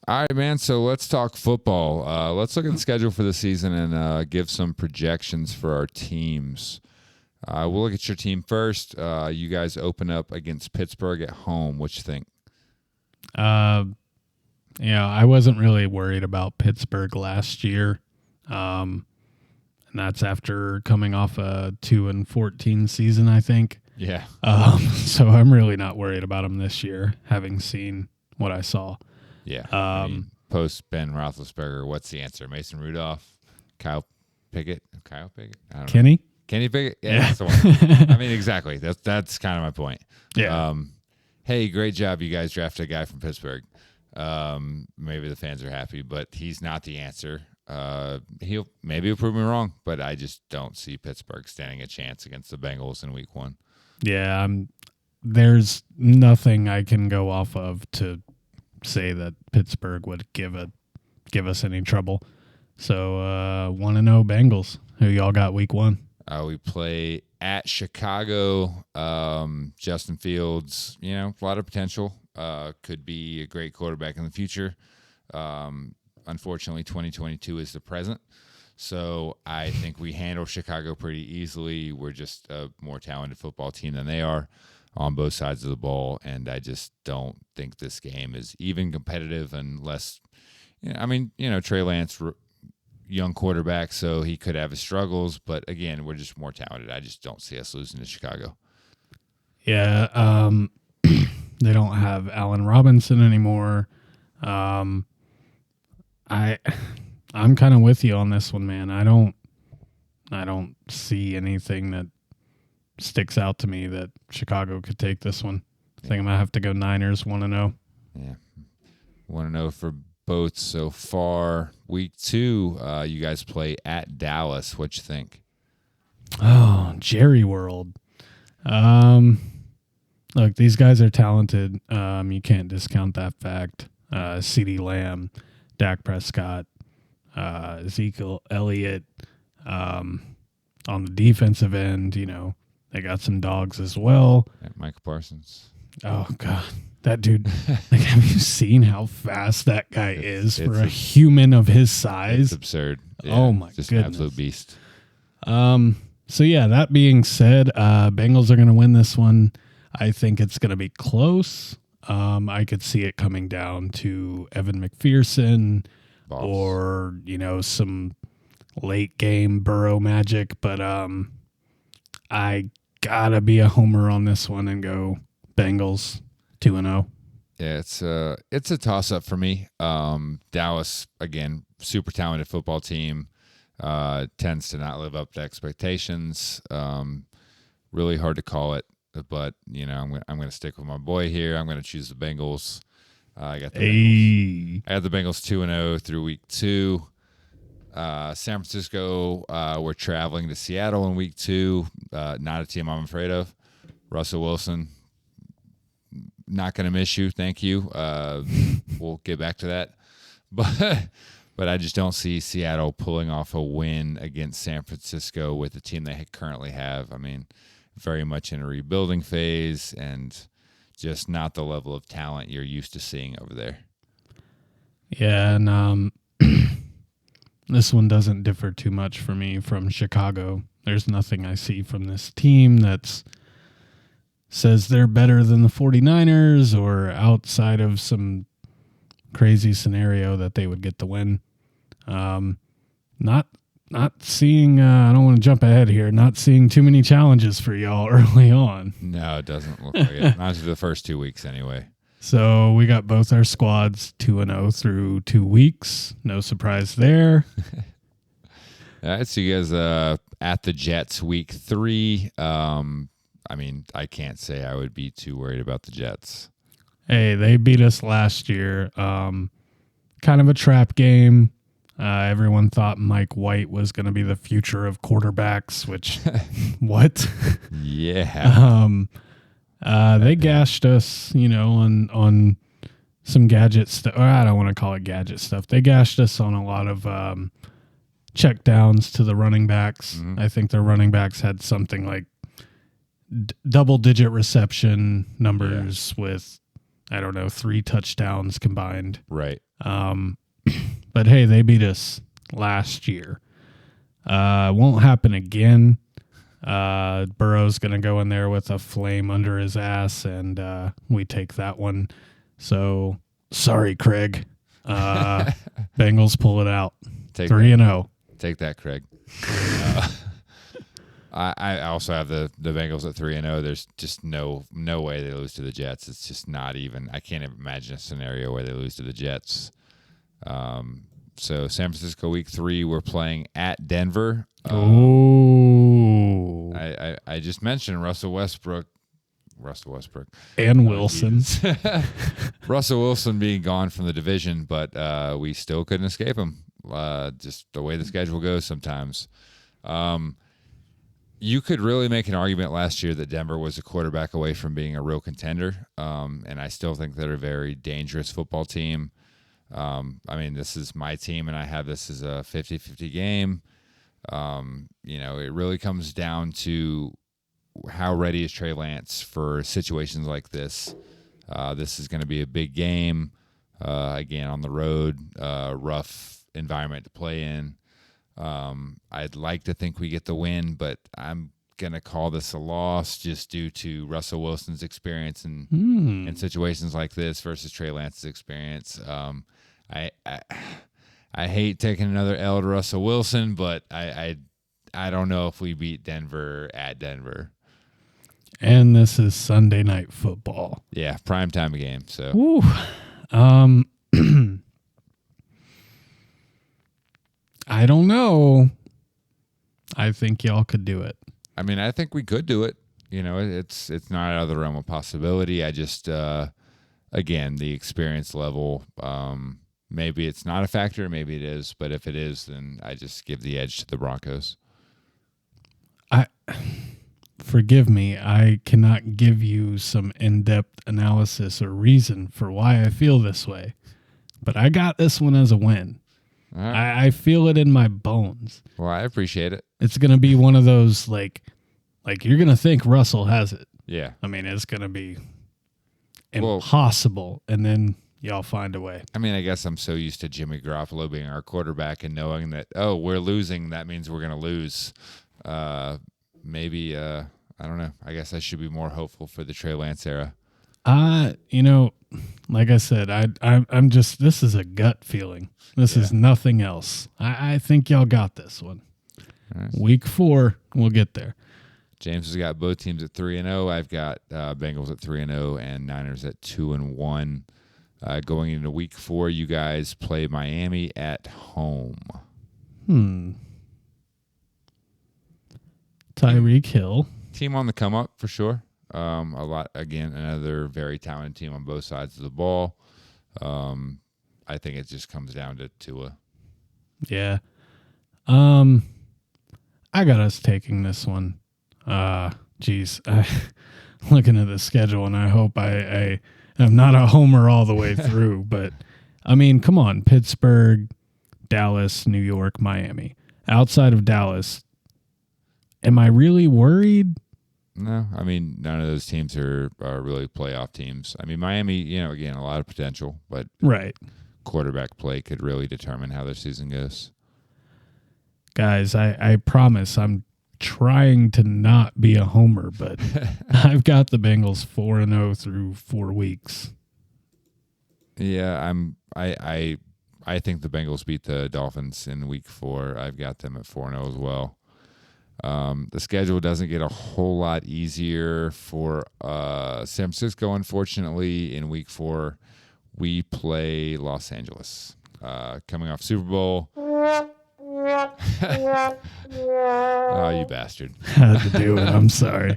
All right, man. So let's talk football. Let's look at the schedule for the season and give some projections for our teams. We'll look at your team first. You guys open up against Pittsburgh at home. What you think? I wasn't really worried about Pittsburgh last year. And that's after coming off a 2-14 season, I think. Yeah. So I'm really not worried about them this year, having seen what I saw. Yeah. Post Ben Roethlisberger, what's the answer? Mason Rudolph, Kyle Pickett. I don't know. Kenny Pickett. Yeah, that's the one. I mean, exactly. That's kind of my point. Yeah. Hey, great job, you guys drafted a guy from Pittsburgh. Maybe the fans are happy, but he's not the answer. He'll prove me wrong, but I just don't see Pittsburgh standing a chance against the Bengals in Week 1. Yeah, there's nothing I can go off of to say that Pittsburgh would give us any trouble. So 1-0 Bengals. Who y'all got Week 1? We play at Chicago. Justin Fields, a lot of potential. Could be a great quarterback in the future. Unfortunately, 2022 is the present. So I think we handle Chicago pretty easily. We're just a more talented football team than they are on both sides of the ball, and I just don't think this game is even competitive unless, Trey Lance, young quarterback, so he could have his struggles, but again, we're just more talented. I just don't see us losing to Chicago. Yeah, they don't have Allen Robinson anymore. I'm kind of with you on this one, man. I don't see anything that sticks out to me that Chicago could take this one. I think I'm going to have to go Niners 1-0. Yeah. 1-0 for both so far. Week 2, you guys play at Dallas. What you think? Oh, Jerry World. Look, these guys are talented. You can't discount that fact. CeeDee Lamb, Dak Prescott, Ezekiel Elliott. On the defensive end, they got some dogs as well. Yeah, Micah Parsons. Oh, God. That dude, have you seen how fast that guy is for a human of his size? It's absurd. Yeah, oh, my just goodness. An absolute beast. So, yeah, that being said, Bengals are going to win this one. I think it's going to be close. I could see it coming down to Evan McPherson or, some late game Burrow magic. But I got to be a homer on this one and go Bengals 2-0. Yeah, it's a toss-up for me. Dallas, again, super talented football team, tends to not live up to expectations. Really hard to call it, but I'm going to stick with my boy here. I'm going to choose the Bengals. I got the Bengals 2-0 through Week 2. San Francisco, we're traveling to Seattle in Week 2. Not a team I'm afraid of. Russell Wilson, not going to miss you. Thank you. We'll get back to that. But I just don't see Seattle pulling off a win against San Francisco with the team they currently have. I mean, very much in a rebuilding phase and just not the level of talent you're used to seeing over there. Yeah, and this one doesn't differ too much for me from Chicago. There's nothing I see from this team that says they're better than the 49ers or outside of some crazy scenario that they would get the win. Not seeing, I don't want to jump ahead here, not seeing too many challenges for y'all early on. No, it doesn't look like it. Not for the first 2 weeks anyway. So we got both our squads 2-0 through 2 weeks. No surprise there. All right, so you guys at the Jets Week 3. I mean, I can't say I would be too worried about the Jets. Hey, they beat us last year. Kind of a trap game. Everyone thought Mike White was going to be the future of quarterbacks, which, what? Yeah. They gashed us, on some gadget stuff. I don't want to call it gadget stuff. They gashed us on a lot of check downs to the running backs. Mm-hmm. I think their running backs had something like double-digit reception numbers with, 3 touchdowns combined. Right. But hey, they beat us last year. Won't happen again. Burrow's going to go in there with a flame under his ass, and we take that one. So, sorry, Craig. Bengals pull it out. 3-0. Take that, Craig. I also have the Bengals at 3-0. There's just no way they lose to the Jets. It's just not even. I can't imagine a scenario where they lose to the Jets. So San Francisco week 3, we're playing at Denver. I just mentioned Russell Westbrook and Wilson. Russell Wilson being gone from the division, but we still couldn't escape him. Just the way the schedule goes sometimes. You could really make an argument last year that Denver was a quarterback away from being a real contender, and I still think they're a very dangerous football team. I mean, this is my team, and I have this as a 50-50 game. It really comes down to how ready is Trey Lance for situations like this. This is going to be a big game, again, on the road, rough environment to play in. I'd like to think we get the win, but I'm going to call this a loss just due to Russell Wilson's experience in situations like this versus Trey Lance's experience. I hate taking another L to Russell Wilson, but I don't know if we beat Denver at Denver. And this is Sunday Night Football. Yeah, primetime game. So, woo. I don't know. I think y'all could do it. I mean, I think we could do it. It's not out of the realm of possibility. I just, again, the experience level. Maybe it's not a factor. Maybe it is. But if it is, then I just give the edge to the Broncos. Forgive me. I cannot give you some in-depth analysis or reason for why I feel this way. But I got this one as a win. Right. I feel it in my bones. Well, I appreciate it. It's going to be one of those, like you're going to think Russell has it. Yeah. I mean, it's going to be impossible, and then y'all find a way. I mean, I guess I'm so used to Jimmy Garoppolo being our quarterback and knowing that, we're losing, that means we're going to lose. Maybe, I don't know. I guess I should be more hopeful for the Trey Lance era. Like I said, I'm just, this is a gut feeling. This is nothing else. I think y'all got this one. Right. Week 4, we'll get there. James has got both teams at 3-0. I've got Bengals at 3-0 and Niners at 2-1. Going into week 4, you guys play Miami at home. Tyreek Hill. Team on the come up for sure. Another very talented team on both sides of the ball. I think it just comes down to Tua. Yeah. I got us taking this one. Looking at the schedule, and I hope I am not a homer all the way through. But, I mean, come on. Pittsburgh, Dallas, New York, Miami. Outside of Dallas, am I really worried? No, I mean, none of those teams are really playoff teams. I mean, Miami, again, a lot of potential, but right. Quarterback play could really determine how their season goes. Guys, I promise I'm trying to not be a homer, but I've got the Bengals 4-0 through 4 weeks. Yeah, I think the Bengals beat the Dolphins in week 4. I've got them at 4-0 as well. The schedule doesn't get a whole lot easier for San Francisco, unfortunately. In week 4, we play Los Angeles. Coming off Super Bowl. Oh, you bastard. Had to do it. I'm sorry.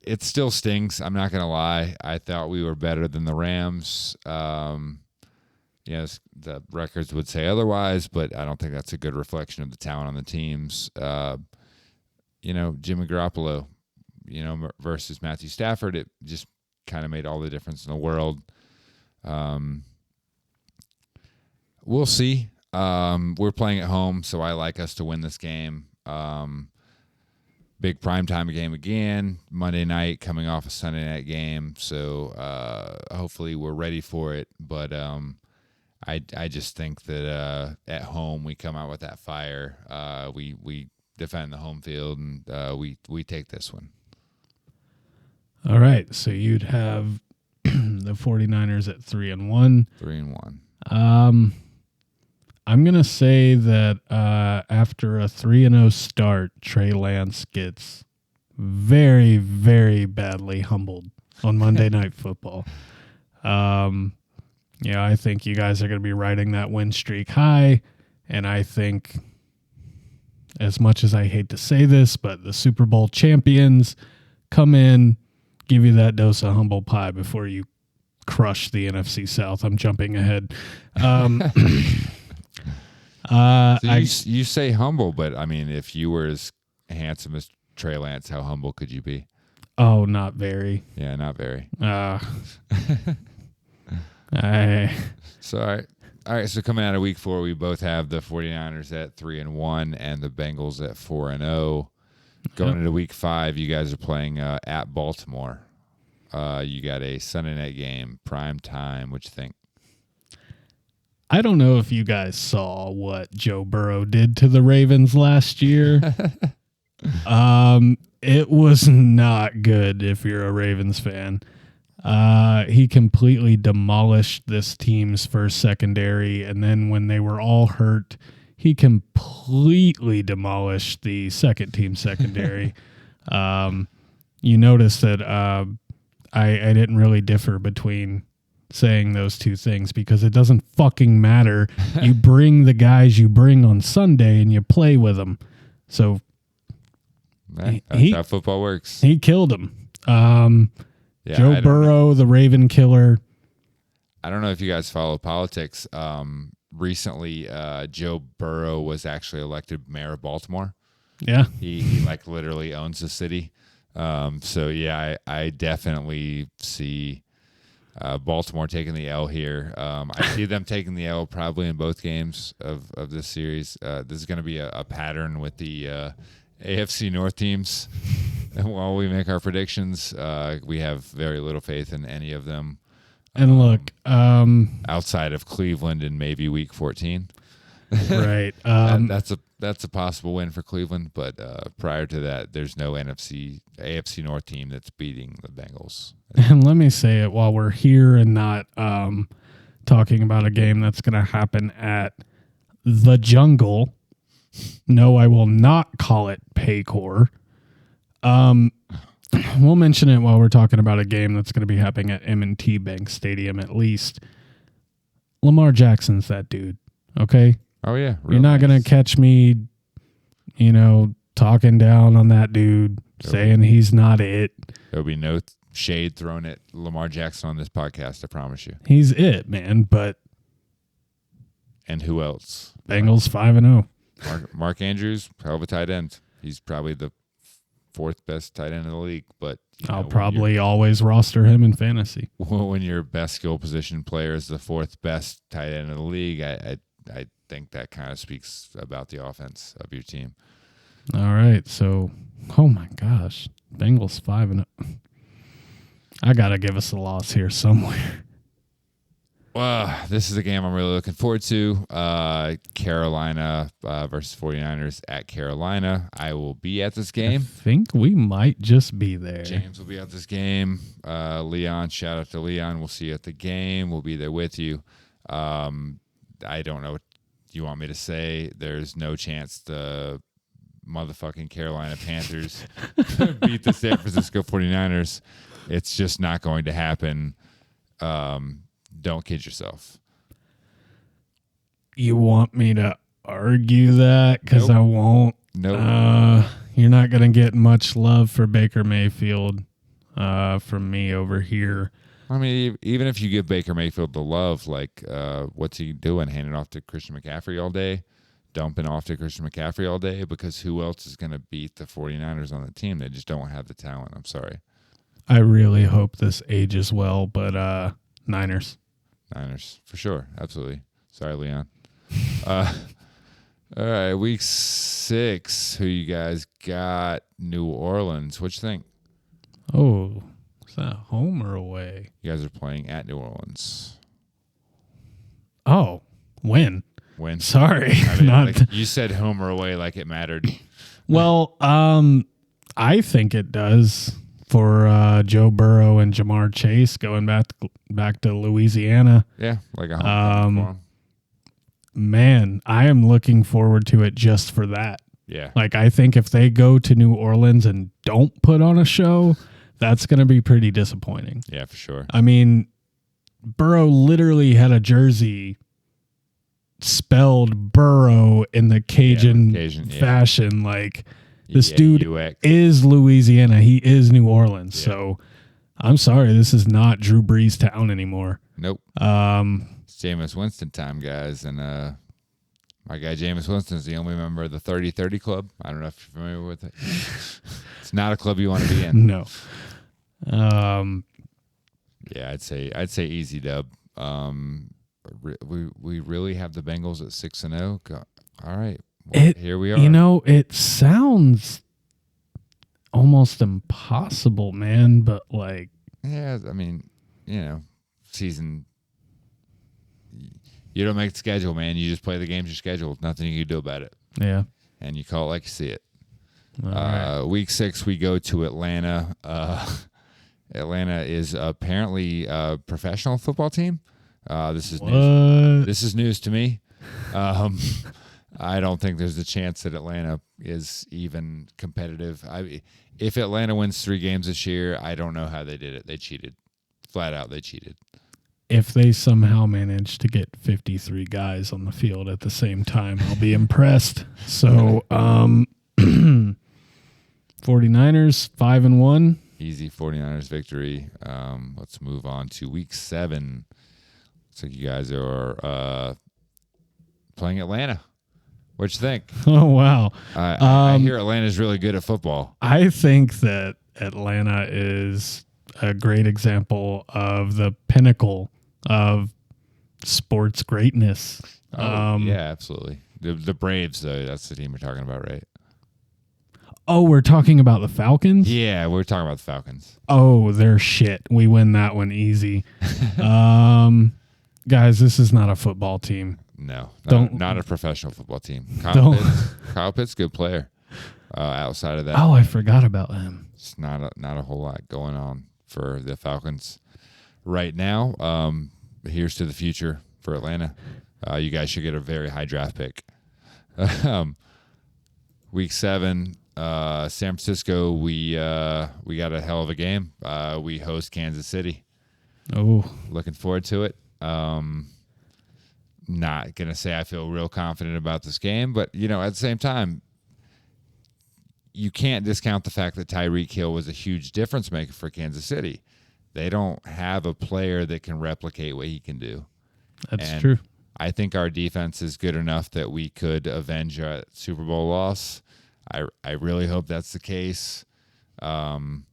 It still stings. I'm not going to lie. I thought we were better than the Rams. Yes, the records would say otherwise, but I don't think that's a good reflection of the talent on the teams. Jimmy Garoppolo, versus Matthew Stafford, it just kind of made all the difference in the world. We'll see. We're playing at home, so I like us to win this game. big primetime game again, Monday night coming off a Sunday night game. So hopefully we're ready for it. But I just think that at home we come out with that fire. We defend the home field, and we take this one. All right. So you'd have the 49ers at 3-1. 3-1. I'm going to say that after a 3-0 start, Trey Lance gets very, very badly humbled on Monday Night Football. I think you guys are going to be riding that win streak high, and I think, as much as I hate to say this, but the Super Bowl champions come in, give you that dose of humble pie before you crush the NFC South. I'm jumping ahead. You say humble, but I mean, if you were as handsome as Trey Lance, how humble could you be? Oh, not very. Yeah, not very. So, all right. So coming out of week 4, we both have the 49ers at 3-1 and the Bengals at 4-0. Going into week 5, you guys are playing at Baltimore. You got a Sunday night game, prime time. What you think? I don't know if you guys saw what Joe Burrow did to the Ravens last year. It was not good if you're a Ravens fan. He completely demolished this team's first secondary, and then when they were all hurt, he completely demolished the second team secondary. You notice that I didn't really differ between saying those two things because it doesn't fucking matter. You bring the guys you bring on Sunday and you play with them. So that's how football works. He killed him. Joe Burrow, the Raven killer. I don't know if you guys follow politics. Recently, Joe Burrow was actually elected mayor of Baltimore. Yeah. He like literally owns the city. So yeah, I definitely see Baltimore taking the L here. I see them taking the L probably in both games of this series. This is going to be a pattern with the AFC North teams. And while we make our predictions, we have very little faith in any of them. And look, outside of Cleveland and maybe week 14. Right. That's a possible win for Cleveland, but prior to that, there's no AFC North team that's beating the Bengals. And let me say it while we're here and not talking about a game that's going to happen at the Jungle. No, I will not call it Paycor. We'll mention it while we're talking about a game that's going to be happening at M&T Bank Stadium at least. Lamar Jackson's that dude, okay? Oh, yeah. You're not going to catch me, talking down on that dude, saying he's not it. There'll be no shade thrown at Lamar Jackson on this podcast, I promise you. He's it, man, but... And who else? Bengals 5-0. Mark Andrews, hell of a tight end. He's probably the 4th best tight end in the league, but I'll probably always roster him in fantasy. When your best skill position player is the 4th best tight end in the league, I think that kind of speaks about the offense of your team. All right, so oh my gosh, Bengals 5-0. I gotta give us a loss here somewhere. Well, this is a game I'm really looking forward to. Carolina versus 49ers at Carolina. I will be at this game. I think we might just be there. James will be at this game. Leon, shout out to Leon. We'll see you at the game. We'll be there with you. I don't know what you want me to say. There's no chance the motherfucking Carolina Panthers beat the San Francisco 49ers. It's just not going to happen. Don't kid yourself. You want me to argue that? Because Nope. I won't. Nope. You're not going to get much love for Baker Mayfield from me over here. I mean, even if you give Baker Mayfield the love, like, what's he doing? Handing off to Christian McCaffrey all day? Dumping off to Christian McCaffrey all day? Because who else is going to beat the 49ers on the team? They just don't have the talent. I'm sorry. I really hope this ages well, but Niners. Niners, for sure. Absolutely. Sorry, Leon. All right, week 6. Who you guys got? New Orleans. What you think? Oh, is that home or away? You guys are playing at New Orleans. Oh, win. Win. Sorry, I mean, not. like, you said home or away like it mattered. Well, I think it does for Joe Burrow and Jamar Chase going back to Louisiana. Yeah, like a home for 'em. Man, I am looking forward to it just for that. Yeah. Like, I think if they go to New Orleans and don't put on a show, that's going to be pretty disappointing. Yeah, for sure. I mean, Burrow literally had a jersey spelled Burrow in the Cajun fashion. Like, this dude is Louisiana. He is New Orleans. Yeah. So I'm sorry, this is not Drew Brees town anymore. Nope. It's Jameis Winston time, guys. And my guy Jameis Winston is the only member of the 30-30 club. I don't know if you're familiar with it. It's not a club you want to be in. No. Yeah, I'd say easy dub. We really have the Bengals at 6-0. All right. Well, here we are. You know, it sounds almost impossible, man, but like, yeah, I mean, season, you don't make the schedule, man. You just play the games you're scheduled. Nothing you can do about it. Yeah. And you call it like you see it. Right. Week 6, we go to Atlanta. Atlanta is apparently a professional football team. This is news. This is news to me. I don't think there's a chance that Atlanta is even competitive. If Atlanta wins 3 games this year, I don't know how they did it. They cheated. Flat out, they cheated. If they somehow manage to get 53 guys on the field at the same time, I'll be impressed. So, 49ers 5-1. Easy 49ers victory. Let's move on to week 7. Looks like you guys are playing Atlanta. What you think? Oh, wow. I hear Atlanta's really good at football. I think that Atlanta is a great example of the pinnacle of sports greatness. Yeah, absolutely. The Braves, though, that's the team we're talking about, right? Oh, we're talking about the Falcons? Yeah, we're talking about the Falcons. Oh, they're shit. We win that one easy. Guys, this is not a football team. No, not a professional football team. Kyle Pitt's a good player. Outside of that, I forgot about him. It's not a whole lot going on for the Falcons right now. Here's to the future for Atlanta. You guys should get a very high draft pick. Week 7, San Francisco. We got a hell of a game. We host Kansas City. Oh, looking forward to it. Not going to say I feel real confident about this game, but, at the same time, you can't discount the fact that Tyreek Hill was a huge difference maker for Kansas City. They don't have a player that can replicate what he can do. That's true. I think our defense is good enough that we could avenge a Super Bowl loss. I really hope that's the case. I'm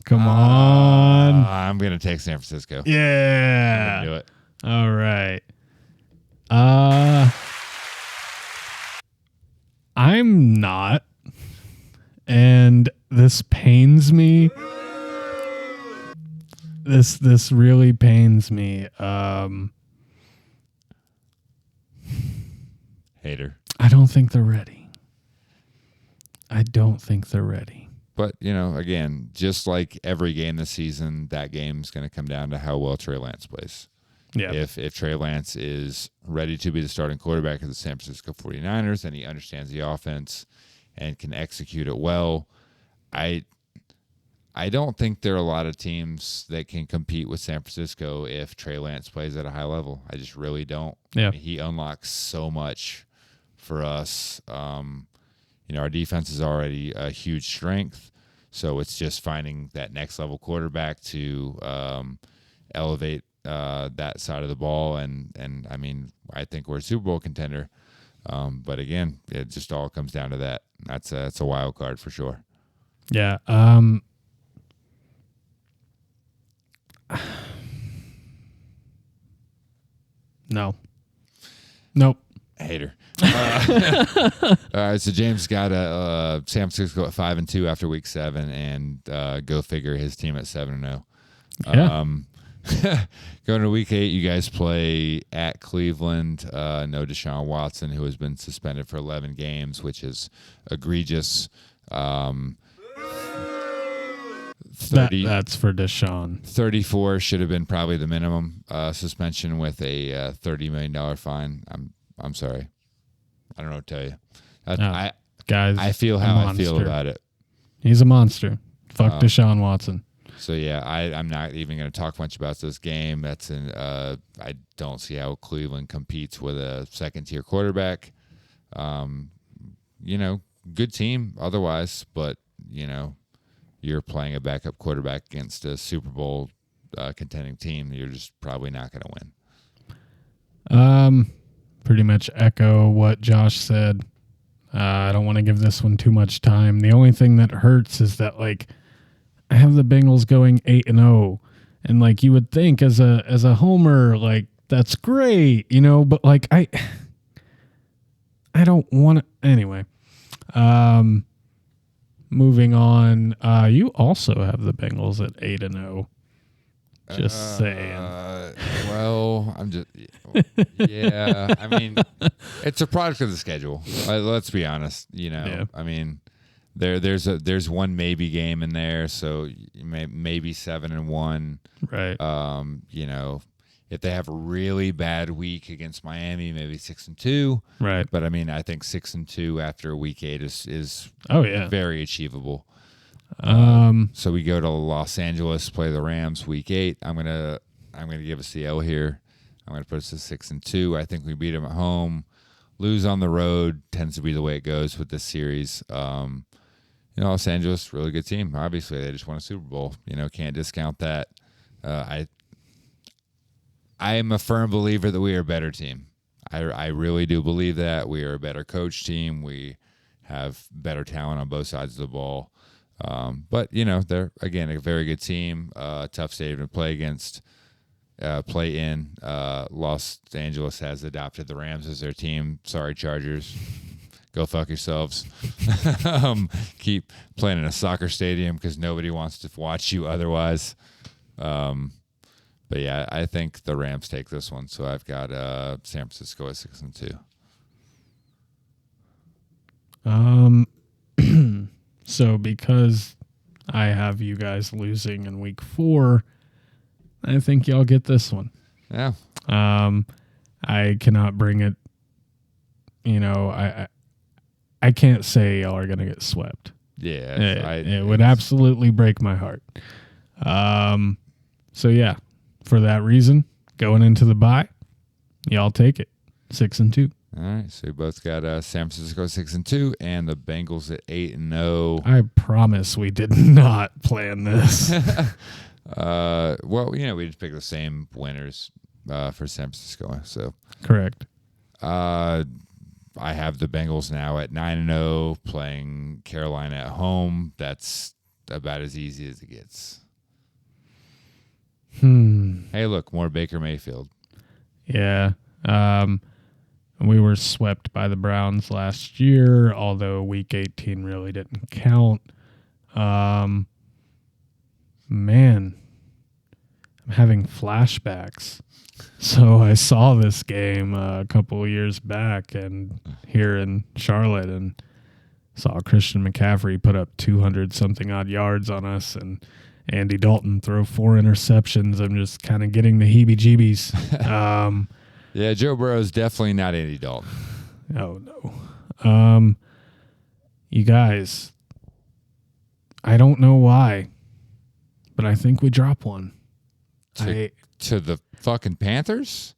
Come on. I'm going to take San Francisco. Yeah. I'm going to do it. All right. I'm not. And this pains me. This really pains me. Hater. I don't think they're ready. But, again, just like every game this season, that game's going to come down to how well Trey Lance plays. Yeah. If Trey Lance is ready to be the starting quarterback of the San Francisco 49ers and he understands the offense and can execute it well, I don't think there are a lot of teams that can compete with San Francisco if Trey Lance plays at a high level. I just really don't. Yeah. He unlocks so much for us. Our defense is already a huge strength, so it's just finding that next level quarterback to elevate that side of the ball. And I mean, I think we're a Super Bowl contender. But again, it just all comes down to that. That's a wild card for sure. Yeah. No. Nope. Hater. All right, so James got San Francisco at 5-2 after week 7, and go figure, his team at 7-0. Yeah. Going to week 8, you guys play at Cleveland. No Deshaun Watson, who has been suspended for 11 games, which is egregious. 30, that's for Deshaun. 34 should have been probably the minimum suspension with a $30 million fine. I'm sorry. I don't know what to tell you. Guys, I feel how I feel about it. He's a monster. Fuck Deshaun Watson. So yeah, I'm not even going to talk much about this game. I don't see how Cleveland competes with a second-tier quarterback. Good team otherwise, but you're playing a backup quarterback against a Super Bowl contending team. You're just probably not going to win. Pretty much echo what Josh said. I don't want to give this one too much time. The only thing that hurts is that I have the Bengals going 8-0, and you would think as a homer, that's great, but I don't want to anyway. Moving on, you also have the Bengals at 8-0. Just saying. Well, I'm just yeah. I mean, it's a product of the schedule. Let's be honest. Yeah. I mean, there's one maybe game in there, so maybe 7-1. Right. If they have a really bad week against Miami, maybe 6-2. Right. But I mean, I think 6-2 after week 8 is very achievable. So we go to Los Angeles, play the Rams week 8. I'm gonna give us the L here. I'm gonna put us at 6-2. I think we beat them at home. Lose on the road tends to be the way it goes with this series. Los Angeles, really good team. Obviously, they just won a Super Bowl. Can't discount that. I am a firm believer that we are a better team. I really do believe that. We are a better coach team. We have better talent on both sides of the ball. But they're again a very good team. Tough stadium to play against. Play in. Los Angeles has adopted the Rams as their team. Sorry, Chargers. Go fuck yourselves. Keep playing in a soccer stadium because nobody wants to watch you otherwise. But yeah, I think the Rams take this one. So I've got San Francisco at 6-2. So because I have you guys losing in week 4, I think y'all get this one. Yeah. I cannot bring it. I can't say y'all are gonna get swept. Yeah. It would absolutely break my heart. So yeah, for that reason, going into the bye, y'all take it 6-2. All right, so we both got San Francisco 6-2 and the Bengals at 8-0. I promise we did not plan this. Well, we just picked the same winners for San Francisco. So correct. I have the Bengals now at 9-0, playing Carolina at home. That's about as easy as it gets. Hey, look, more Baker Mayfield. Yeah. We were swept by the Browns last year, although week 18 really didn't count. Man, I'm having flashbacks. So I saw this game a couple of years back and here in Charlotte and saw Christian McCaffrey put up 200-something odd yards on us and Andy Dalton throw 4 interceptions. I'm just kind of getting the heebie-jeebies. Yeah, Joe Burrow is definitely not Andy Dalton. Oh, no. You guys, I don't know why, but I think we drop one. To the fucking Panthers?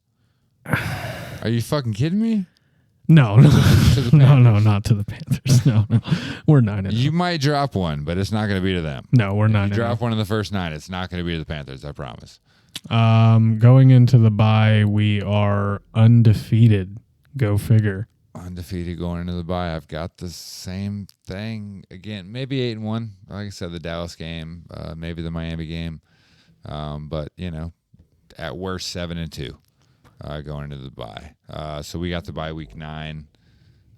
Are you fucking kidding me? No, not to the Panthers. No, we're 9-0. You might drop one, but it's not going to be to them. No, we're 9-0. You drop one in the first 9, it's not going to be to the Panthers, I promise. Going into the bye, we are undefeated. Go figure. Undefeated going into the bye. I've got the same thing again. Maybe 8-1. Like I said, the Dallas game, maybe the Miami game. But at worst 7-2. going into the bye. So we got the bye week 9.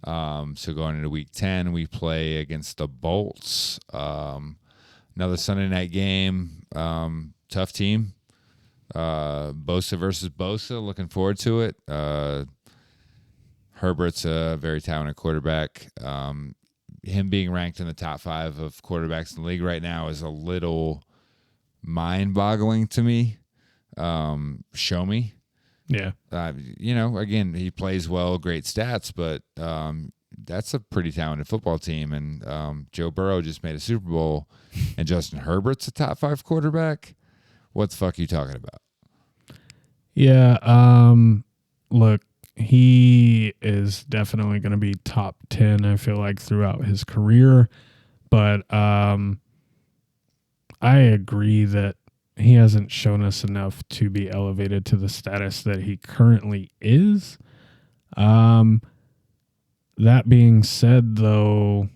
So going into week 10, we play against the Bolts. Another Sunday night game. Tough team. Bosa versus Bosa. Looking forward to it. Herbert's a very talented quarterback. Him being ranked in the top 5 of quarterbacks in the league right now is a little mind-boggling to me. Show me. Yeah. Again, he plays well, great stats, but that's a pretty talented football team. And Joe Burrow just made a Super Bowl, and Justin Herbert's a top 5 quarterback. What the fuck are you talking about? Yeah. Look, he is definitely going to be top 10, I feel like, throughout his career. But I agree that he hasn't shown us enough to be elevated to the status that he currently is. That being said, though,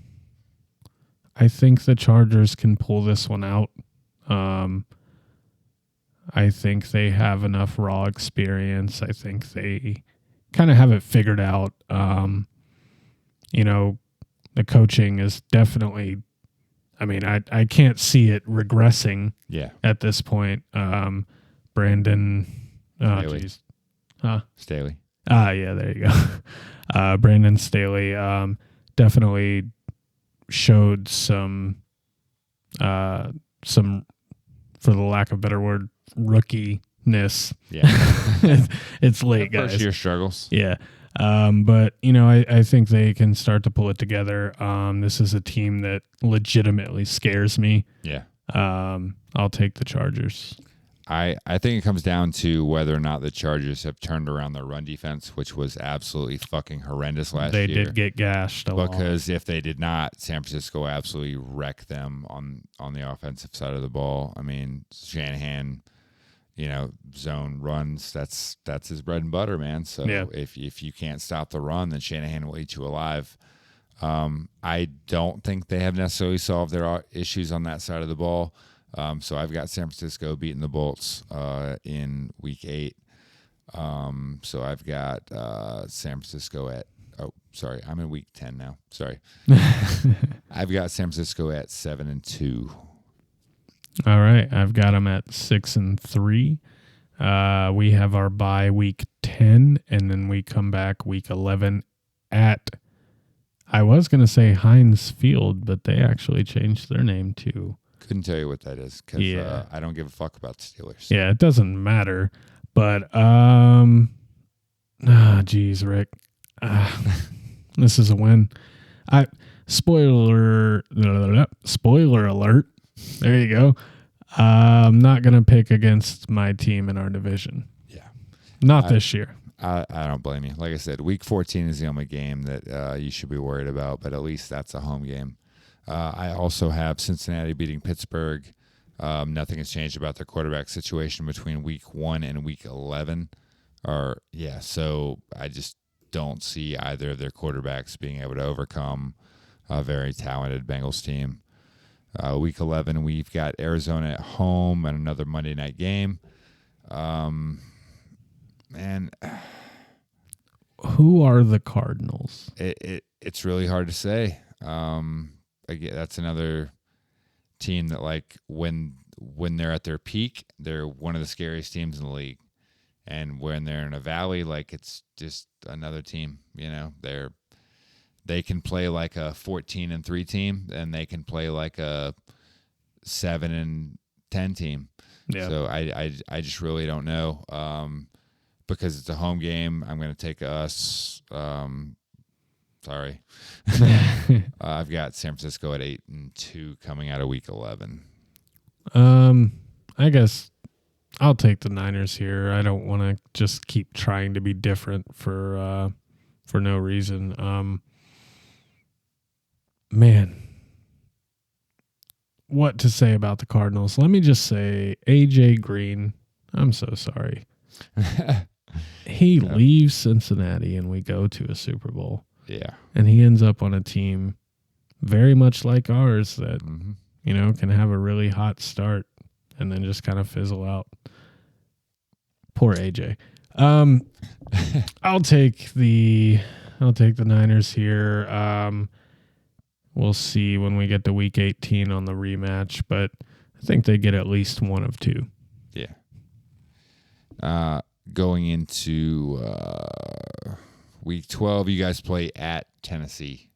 I think the Chargers can pull this one out. I think they have enough raw experience. I think they kind of have it figured out. The coaching is definitely, I can't see it regressing at this point. Brandon, Staley. Yeah, there you go. Brandon Staley definitely showed some, for the lack of a better word, rookie-ness. Yeah. It's late, guys. First year struggles. Yeah. But, I think they can start to pull it together. This is a team that legitimately scares me. Yeah. I'll take the Chargers. I think it comes down to whether or not the Chargers have turned around their run defense, which was absolutely fucking horrendous last year. They did get gashed a lot. Because if they did not, San Francisco absolutely wrecked them on the offensive side of the ball. I mean, Shanahan, zone runs, that's his bread and butter, man. So if you can't stop the run, then Shanahan will eat you alive. I don't think they have necessarily solved their issues on that side of the ball. So I've got San Francisco beating the Bolts in week 8. So I've got San Francisco at I'm in week 10 now. Sorry. I've got San Francisco at 7-2. All right. I've got them at 6-3. We have our bye week 10, and then we come back week 11 at, I was going to say Heinz Field, but they actually changed their name to. Couldn't tell you what that is because I don't give a fuck about the Steelers. Yeah, it doesn't matter. But, geez, Rick. This is a win. Spoiler alert. There you go. I'm not going to pick against my team in our division. Yeah. Not this year. I don't blame you. Like I said, week 14 is the only game that you should be worried about, but at least that's a home game. I also have Cincinnati beating Pittsburgh. Nothing has changed about their quarterback situation between week 1 and week 11. So I just don't see either of their quarterbacks being able to overcome a very talented Bengals team. Week 11, we've got Arizona at home and another Monday night game. Who are the Cardinals? It's really hard to say. Again, that's another team that, like, when they're at their peak, they're one of the scariest teams in the league. And when they're in a valley, like, it's just another team. They can play like a 14-3 team, and they can play like a 7-10 team. Yeah. So I just really don't know. Because it's a home game, I'm going to take us. Sorry. I've got San Francisco at 8-2 coming out of week 11. I guess I'll take the Niners here. I don't want to just keep trying to be different for no reason. Man, what to say about the Cardinals? Let me just say, AJ Green, I'm so sorry. He leaves Cincinnati and we go to a Super Bowl. Yeah. And he ends up on a team very much like ours that, can have a really hot start and then just kind of fizzle out. Poor AJ. I'll take the Niners here. We'll see when we get to week 18 on the rematch, but I think they get at least one of two. Yeah. Going into week 12, you guys play at Tennessee.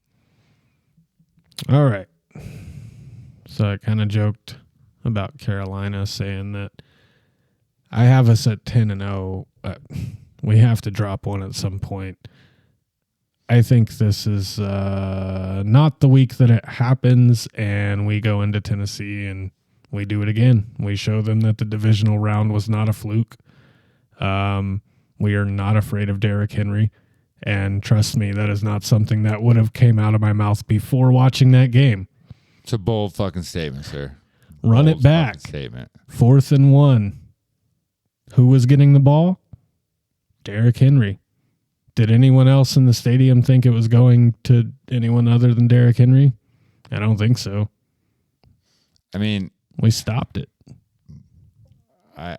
All right. So I kind of joked about Carolina, saying that I have us at 10-0. We have to drop one at some point. I think this is not the week that it happens, and we go into Tennessee and we do it again. We show them that the divisional round was not a fluke. We are not afraid of Derrick Henry, and trust me, that is not something that would have came out of my mouth before watching that game. It's a bold fucking statement, sir. Run Bold it back. Statement. 4th and 1. Who was getting the ball? Derrick Henry. Did anyone else in the stadium think it was going to anyone other than Derrick Henry? I don't think so. I mean, we stopped it. I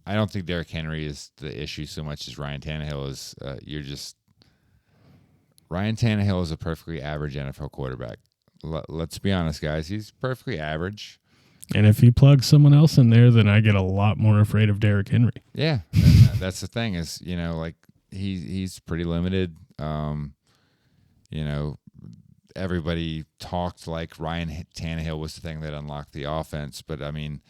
don't think Derrick Henry is the issue so much as Ryan Tannehill is. Ryan Tannehill is a perfectly average NFL quarterback. Let's be honest, guys. He's perfectly average. And if you plug someone else in there, then I get a lot more afraid of Derrick Henry. Yeah, that's the thing is, like he's pretty limited. Everybody talked like Ryan Tannehill was the thing that unlocked the offense, but I mean,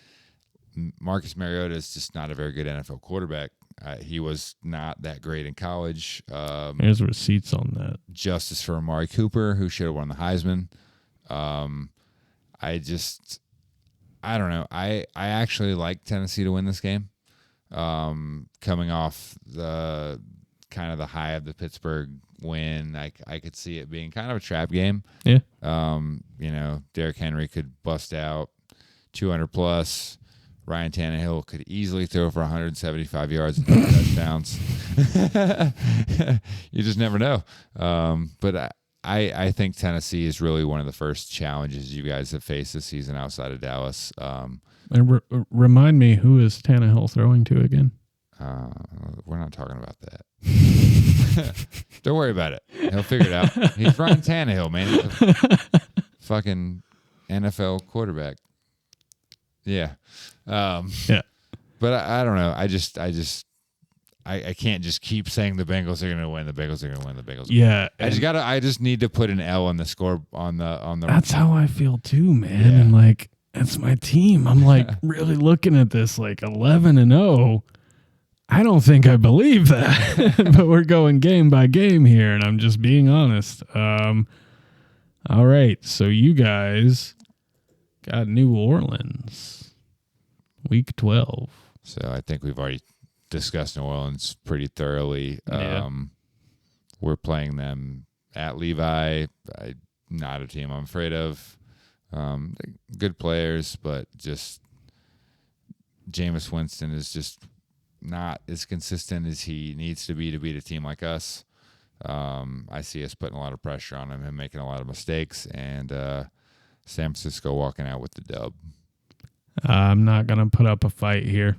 Marcus Mariota is just not a very good NFL quarterback. He was not that great in college. There's receipts on that. Justice for Amari Cooper, who should have won the Heisman. I don't know. I actually like Tennessee to win this game. Coming off the kind of the high of the Pittsburgh win, I could see it being kind of a trap game. Yeah. Derrick Henry could bust out 200 plus. Ryan Tannehill could easily throw for 175 yards and 2 touchdowns. You just never know. But I think Tennessee is really one of the first challenges you guys have faced this season outside of Dallas. And remind me, who is Tannehill throwing to again? We're not talking about that. Don't worry about it. He'll figure it out. He's Ryan Tannehill, man. He's a fucking NFL quarterback. Yeah. Yeah. But I don't know. I can't just keep saying the Bengals are going to win. The Bengals are going to win. The Bengals. Yeah. I just need to put an L on the score on the. That's how I feel too, man. Yeah. And like, that's my team. I'm like really looking at this like 11-0. I don't think I believe that, but we're going game by game here, and I'm just being honest. All right. So you guys got New Orleans, week 12. So I think we've already discussed New Orleans pretty thoroughly. Yeah. We're playing them at Levi. Not a team I'm afraid of. Good players, but just Jameis Winston is just not as consistent as he needs to beat a team like us. I see us putting a lot of pressure on him and making a lot of mistakes, and San Francisco walking out with the dub. I'm not going to put up a fight here.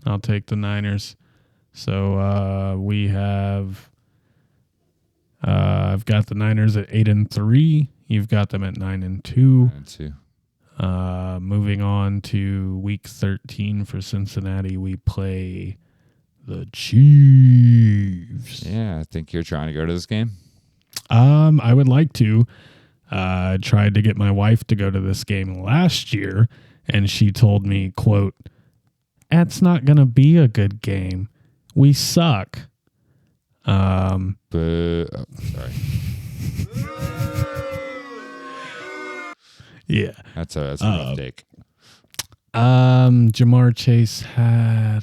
I'll take the Niners. So we have I've got the Niners at 8-3. You've got them at 9-2. 9-2. Moving on to week 13 for Cincinnati, we play the Chiefs. Yeah, I think you're trying to go to this game. I would like to. I tried to get my wife to go to this game last year, and she told me, quote, "That's not going to be a good game. We suck." Sorry. Yeah. That's a rough take. Jamar Chase had,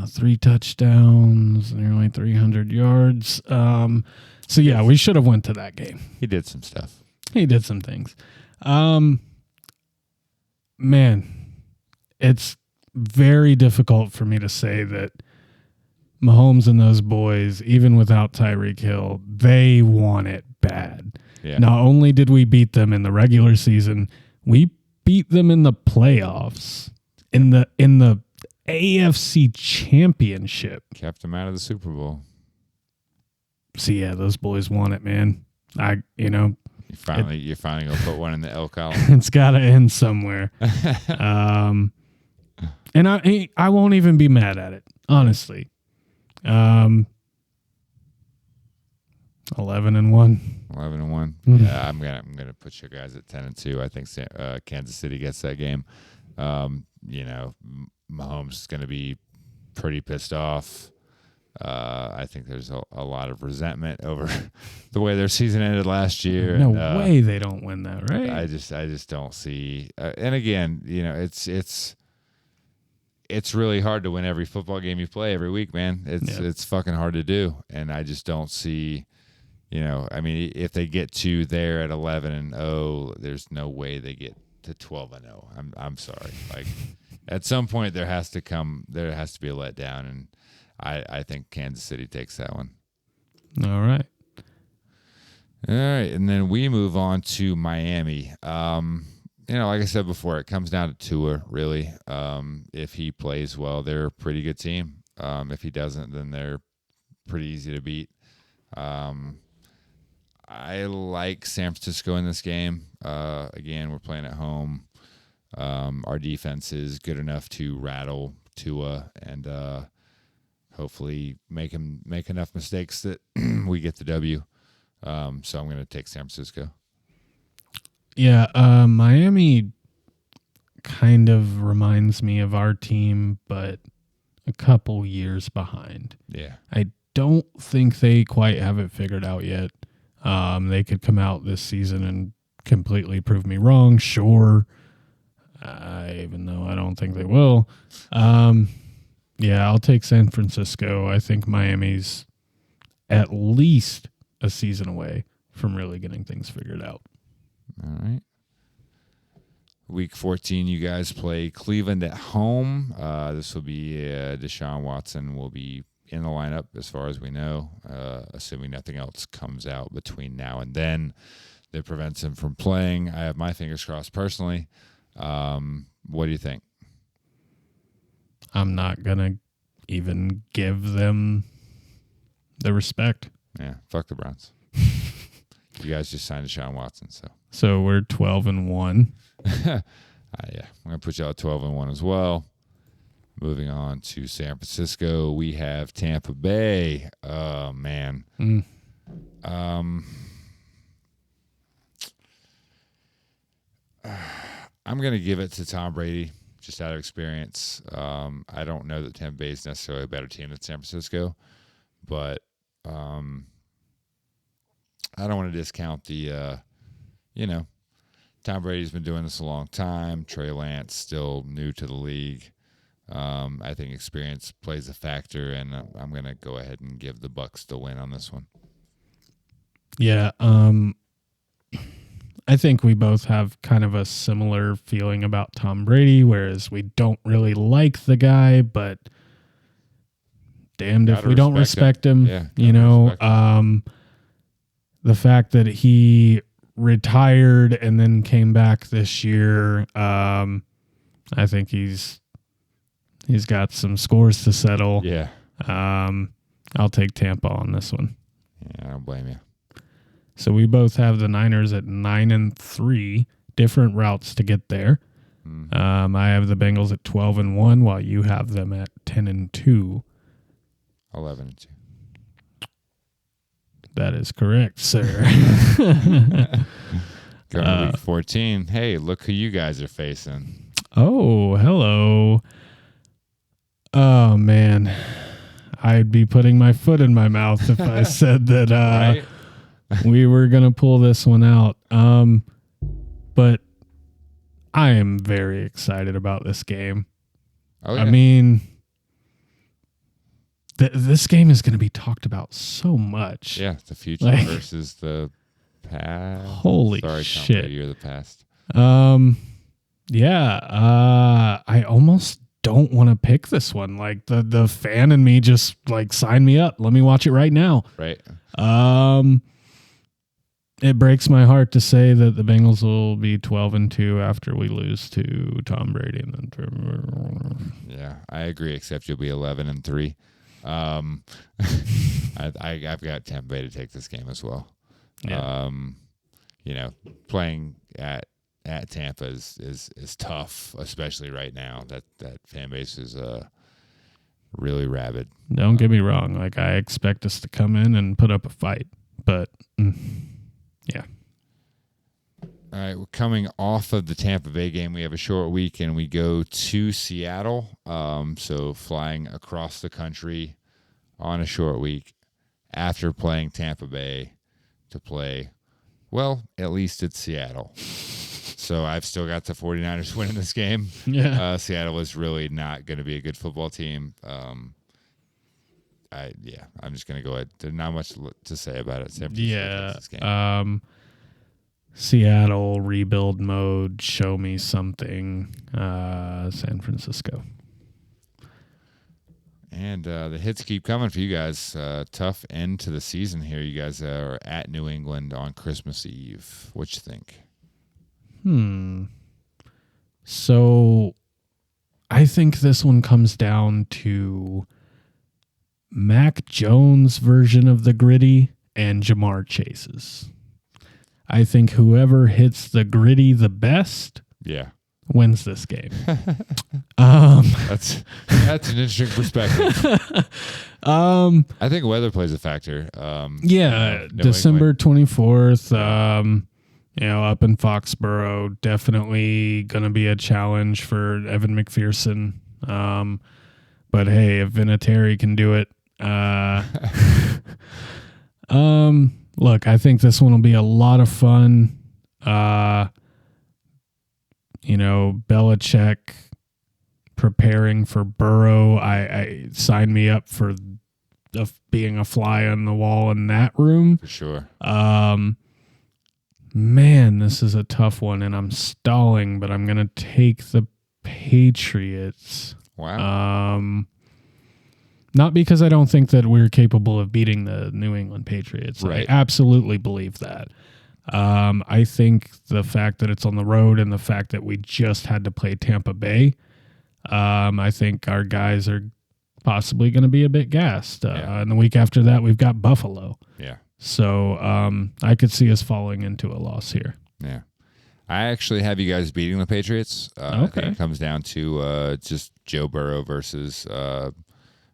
3 touchdowns, nearly 300 yards. So, yeah, we should have went to that game. He did some stuff. He did some things. Man, it's very difficult for me to say that Mahomes and those boys, even without Tyreek Hill, they want it bad. Yeah. Not only did we beat them in the regular season, we beat them in the playoffs. In the AFC Championship. Kept them out of the Super Bowl. See, yeah, those boys want it, man. You're finally gonna put one in the L column. It's got to end somewhere. And I won't even be mad at it, honestly. 11-1. 11-1. Yeah, I'm gonna put you guys at 10-2. I think Kansas City gets that game. Mahomes is gonna be pretty pissed off. I think there's a lot of resentment over the way their season ended last year. No way they don't win that, right? I just don't see. And again, it's really hard to win every football game you play every week, man. It's fucking hard to do, and I just don't see. If they get to there at 11-0, there's no way they get to 12-0. I'm sorry. Like at some point there has to be a letdown, and I think Kansas City takes that one. All right, and then we move on to Miami. Like I said before, it comes down to Tua, really. If he plays well, they're a pretty good team. If he doesn't, then they're pretty easy to beat. I like San Francisco in this game. Again, we're playing at home. Our defense is good enough to rattle Tua and hopefully make him make enough mistakes that we get the W. So I'm going to take San Francisco. Yeah, Miami kind of reminds me of our team, but a couple years behind. Yeah. I don't think they quite have it figured out yet. They could come out this season and completely prove me wrong, sure. Even though I don't think they will. I'll take San Francisco. I think Miami's at least a season away from really getting things figured out. All right. Week 14, you guys play Cleveland at home. This will be Deshaun Watson will be in the lineup as far as we know, assuming nothing else comes out between now and then that prevents him from playing. I have my fingers crossed personally. What do you think? I'm not going to even give them the respect. Yeah, fuck the Browns. You guys just signed Deshaun Watson, so we're 12-1. Yeah, I'm gonna put y'all at 12-1 as well. Moving on to San Francisco, we have Tampa Bay. Oh man, I'm gonna give it to Tom Brady just out of experience. I don't know that Tampa Bay is necessarily a better team than San Francisco, but I don't want to discount the, Tom Brady's been doing this a long time. Trey Lance still new to the league. I think experience plays a factor, and I'm going to go ahead and give the Bucs the win on this one. Yeah, I think we both have kind of a similar feeling about Tom Brady, whereas we don't really like the guy, but damned if we don't respect him. Yeah, the fact that he retired and then came back this year, I think he's got some scores to settle. Yeah. I'll take Tampa on this one. Yeah, I don't blame you. So we both have the Niners at 9-3, different routes to get there. Mm-hmm. I have the Bengals at 12-1, while you have them at 10-2. 11-2. That is correct, sir. Going to week 14. Hey, look who you guys are facing. Oh, hello. Oh, man. I'd be putting my foot in my mouth if I said that Right? we were going to pull this one out. But I am very excited about this game. Oh, yeah. I mean, this game is going to be talked about so much. Yeah, the future versus the past. Holy Sorry, shit. Tom Brady, you're the past. I almost don't want to pick this one. Like the fan in me just like sign me up. Let me watch it right now. Right. It breaks my heart to say that the Bengals will be 12-2 after we lose to Tom Brady. And then Yeah, I agree. Except you'll be 11-3. I've got Tampa Bay to take this game as well. Yeah. Playing at Tampa is tough, especially right now. That fan base is really rabid. Don't get me wrong. Like, I expect us to come in and put up a fight, but yeah. All right, we're coming off of the Tampa Bay game. We have a short week, and we go to Seattle. So flying across the country on a short week after playing Tampa Bay to play, well, at least it's Seattle. So I've still got the 49ers winning this game. Yeah. Seattle is really not going to be a good football team. I'm just going to go ahead. There's not much to say about it. San Francisco takes this game. Seattle rebuild mode. Show me something. San Francisco. And the hits keep coming for you guys. Tough end to the season here. You guys are at New England on Christmas Eve. What you think? So I think this one comes down to Mac Jones' version of the gritty and Jamar Chase's. I think whoever hits the gritty the best wins this game. That's an interesting perspective. I think weather plays a factor. December 24th. Up in Foxborough, definitely going to be a challenge for Evan McPherson. But hey, if Vinatieri can do it, look, I think this one will be a lot of fun. Belichick preparing for Burrow. I sign me up for being a fly on the wall in that room. For sure. Man, this is a tough one, and I'm stalling, but I'm going to take the Patriots. Wow. Not because I don't think that we're capable of beating the New England Patriots. Right. I absolutely believe that. I think the fact that it's on the road and the fact that we just had to play Tampa Bay, I think our guys are possibly going to be a bit gassed. And the week after that, we've got Buffalo. Yeah. So I could see us falling into a loss here. Yeah. I actually have you guys beating the Patriots. I think it comes down to just Joe Burrow versus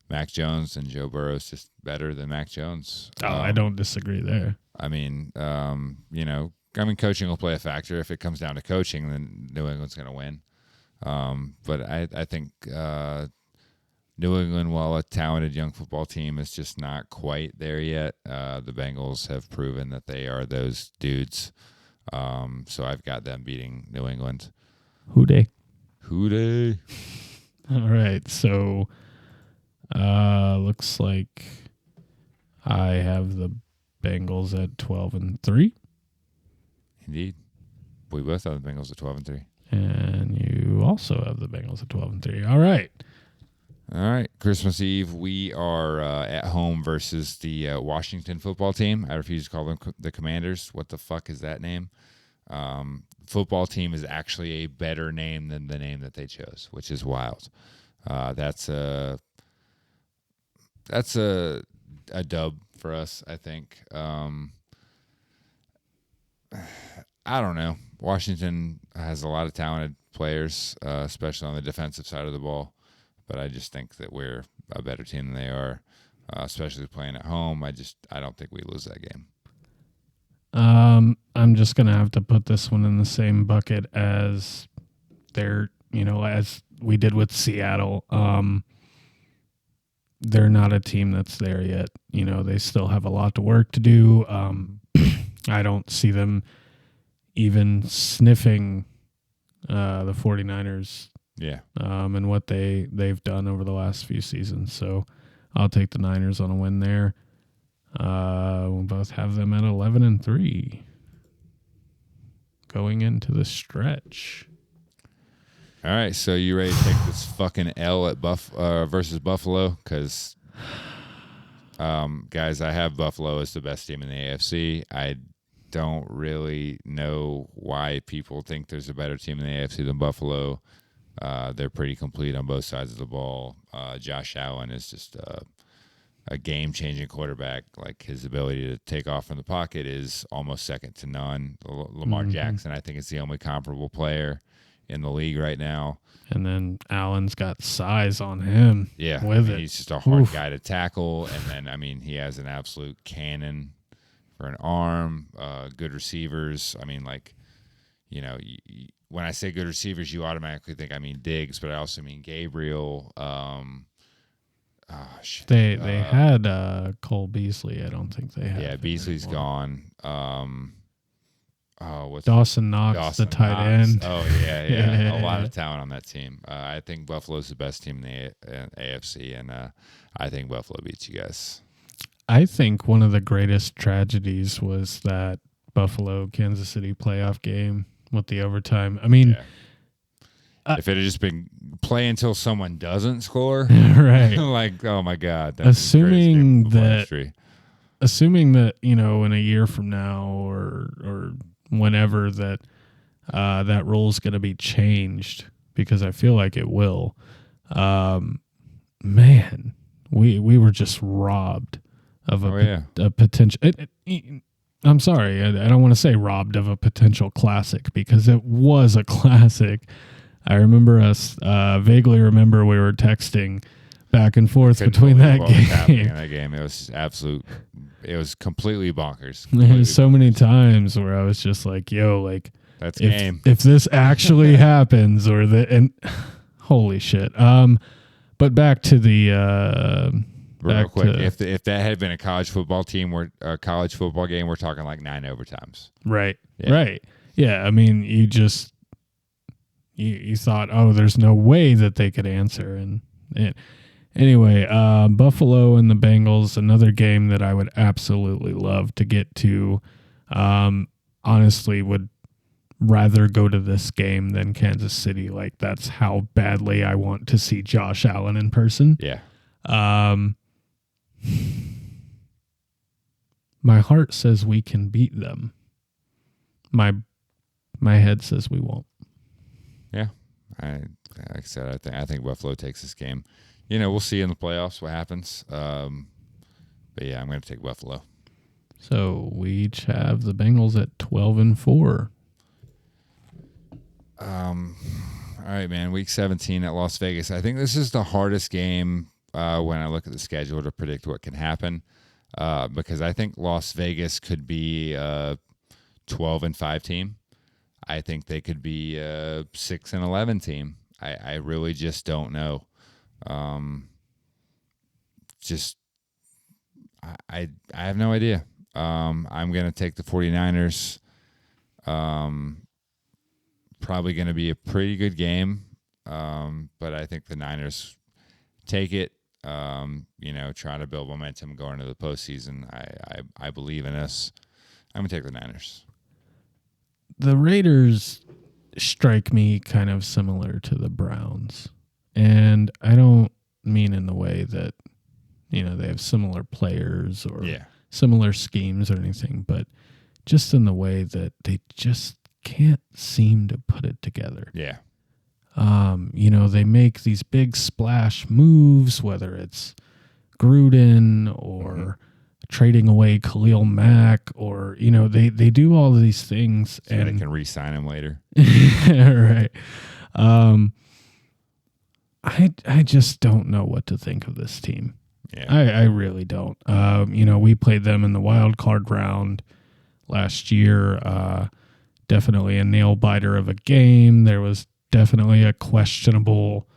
Mac Jones, and Joe Burrow is just better than Mac Jones. I don't disagree there. I mean, coaching will play a factor. If it comes down to coaching, then New England's going to win. But I think New England, while a talented young football team, is just not quite there yet. The Bengals have proven that they are those dudes. So I've got them beating New England. Who dey? All right. So looks like I have the Bengals at 12-3. Indeed. We both have the Bengals at 12-3. And you also have the Bengals at 12-3. All right. All right. Christmas Eve, we are at home versus the Washington football team. I refuse to call them the Commanders. What the fuck is that name? Football team is actually a better name than the name that they chose, which is wild. That's a dub for us, I think. I don't know. Washington has a lot of talented players, especially on the defensive side of the ball. But I just think that we're a better team than they are, especially playing at home. I don't think we lose that game. I'm just going to have to put this one in the same bucket as as we did with Seattle. They're not a team that's there yet. They still have a lot of work to do. I don't see them even sniffing the 49ers. Yeah. And what they've done over the last few seasons. So I'll take the Niners on a win there. We'll both have them at 11-3 going into the stretch. All right, so you ready to take this fucking L at versus Buffalo? Because, guys, I have Buffalo as the best team in the AFC. I don't really know why people think there's a better team in the AFC than Buffalo. They're pretty complete on both sides of the ball. Josh Allen is just a game-changing quarterback. Like, his ability to take off from the pocket is almost second to none. Lamar Jackson, I think, is the only comparable player in the league right now. And then Allen's got size on him. Yeah, with it. He's just a hard guy to tackle. And then, he has an absolute cannon for an arm. Good receivers. When I say good receivers, you automatically think Diggs, but I also mean Gabriel. They had Cole Beasley. I don't think they have. Yeah, Beasley's gone. What's Dawson Knox, the tight end. Oh yeah. A lot of talent on that team. I think Buffalo's the best team in the AFC, and I think Buffalo beats you guys. I think one of the greatest tragedies was that Buffalo Kansas City playoff game with the overtime. If it had just been play until someone doesn't score, right? Like, oh my God! That's assuming that in a year from now or whenever that rule is going to be changed, because I feel like it will. Man, we were just robbed of a potential. I'm sorry, I don't want to say robbed of a potential classic, because it was a classic. I remember vaguely remember we were texting back and forth between that game. In that game, it was it was completely bonkers. There's so many times where I was just like, "Yo, like that's game." If this actually happens, and holy shit. But back to the real quick, if that had been a college football team or a college football game, we're talking like 9 overtimes. Right. Yeah. Right. Yeah. You thought, oh, there's no way that they could answer. Anyway, Buffalo and the Bengals, another game that I would absolutely love to get to. Honestly, would rather go to this game than Kansas City. Like, that's how badly I want to see Josh Allen in person. Yeah. My heart says we can beat them. My head says we won't. Yeah, like I said, I think Buffalo takes this game. We'll see in the playoffs what happens. But yeah, I'm going to take Buffalo. So we each have the Bengals at 12-4. All right, man. Week 17 at Las Vegas. I think this is the hardest game when I look at the schedule to predict what can happen, because I think Las Vegas could be a 12-5 team. I think they could be a 6-11 team. I really just don't know. I have no idea. I'm going to take the 49ers. Probably going to be a pretty good game. But I think the Niners take it, try to build momentum going into the postseason. I believe in us. I'm going to take the Niners. The Raiders strike me kind of similar to the Browns. And I don't mean in the way that, they have similar players or similar schemes or anything, but just in the way that they just can't seem to put it together. Yeah. They make these big splash moves, whether it's Gruden or trading away Khalil Mack, or they do all of these things, so and they can re-sign him later. Right. I just don't know what to think of this team. Yeah. I really don't. We played them in the wild card round last year. Definitely a nail biter of a game. There was definitely a questionable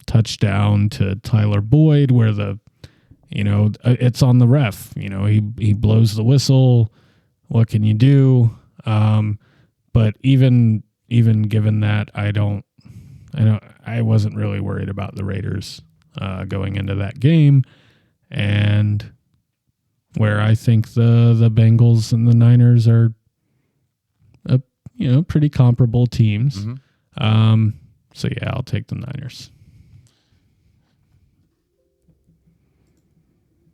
touchdown to Tyler Boyd where it's on the ref. He blows the whistle. What can you do? But even given that, I wasn't really worried about the Raiders going into that game, and where I think the Bengals and the Niners are, pretty comparable teams. Mm-hmm. So yeah, I'll take the Niners.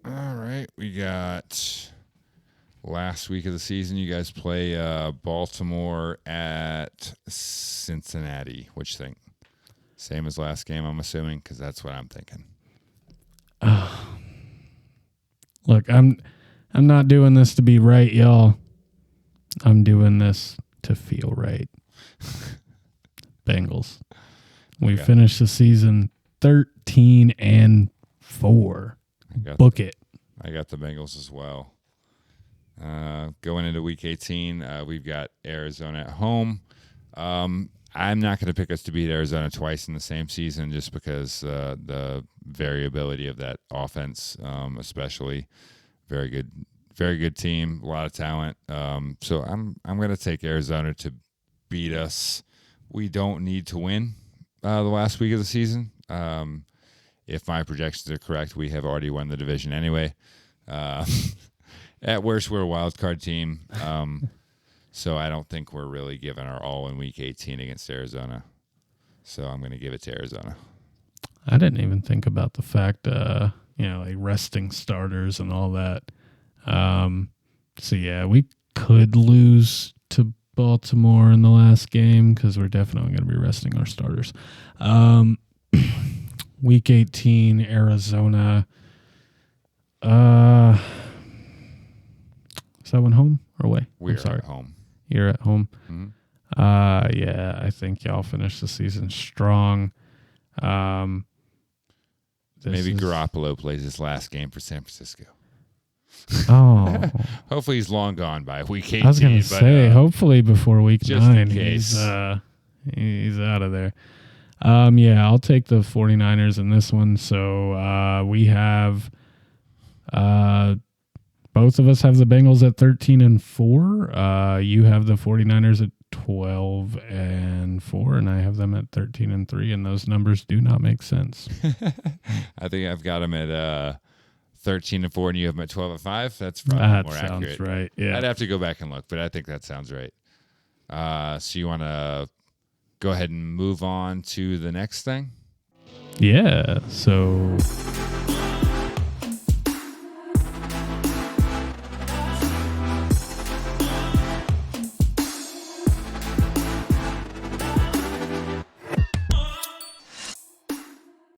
All right, we got last week of the season, you guys play Baltimore at Cincinnati. What you think? Same as last game, I'm assuming, because that's what I'm thinking. Look, I'm not doing this to be right, y'all. I'm doing this to feel right. Bengals. We finished the season 13-4. Book it. I got the Bengals as well. Going into Week 18, we've got Arizona at home. I'm not going to pick us to beat Arizona twice in the same season just because the variability of that offense, especially. Very good team, a lot of talent. So I'm going to take Arizona to beat us. We don't need to win the last week of the season. If my projections are correct, we have already won the division anyway. At worst, we're a wild card team. So I don't think we're really giving our all in Week 18 against Arizona. So I'm going to give it to Arizona. I didn't even think about the fact, like resting starters and all that. So yeah, we could lose to Baltimore in the last game because we're definitely going to be resting our starters. Week 18, Arizona. Is that one home or away? We're at home. You're at home. Mm-hmm. Yeah, I think y'all finish the season strong. Maybe Garoppolo plays his last game for San Francisco. Oh. Hopefully he's long gone by Week 18. I was going to say, hopefully before Week 9, he's out of there. Yeah, I'll take the 49ers in this one. So we have both of us have the Bengals at 13-4. You have the 49ers at 12-4, and I have them at 13-3, and those numbers do not make sense. I think I've got them at 13-4, and you have them at 12-5. That's probably more accurate. That sounds right. Yeah, I'd have to go back and look, but I think that sounds right. So you want to go ahead and move on to the next thing? Yeah. So